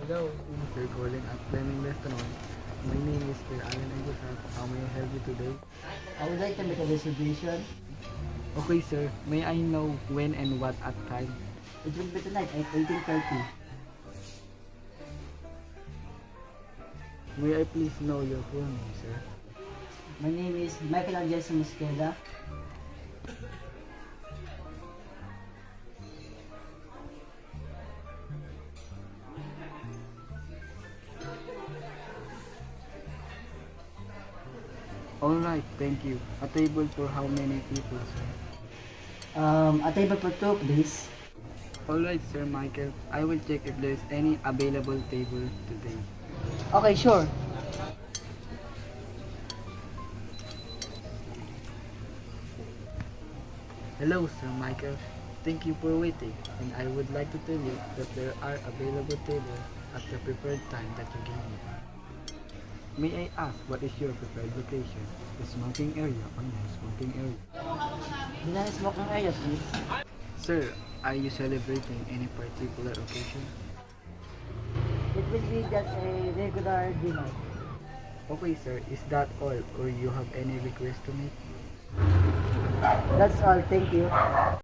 Hello, thank you for calling at Fleming Restaurant. My name is Sir Alan Agusat. How may I help you today? I would like to make a reservation. Okay sir, may I know when and what at time? It will be tonight at 18:30. May I please know your full name, sir? My name is Michael Angel Mosqueda. Alright, thank you. A table for how many people, sir? A table for two, please. Alright, Sir Michael. I will check if there is any available table today. Okay, sure. Hello, Sir Michael. Thank you for waiting, and I would like to tell you that there are available tables at the preferred time that you gave me. May I ask what is your preferred location? The smoking area or non-smoking area? Non-smoking area, please. Sir, are you celebrating any particular occasion? It will be just a regular dinner. Okay, sir. Is that all, or you have any request to make? That's all. Thank you.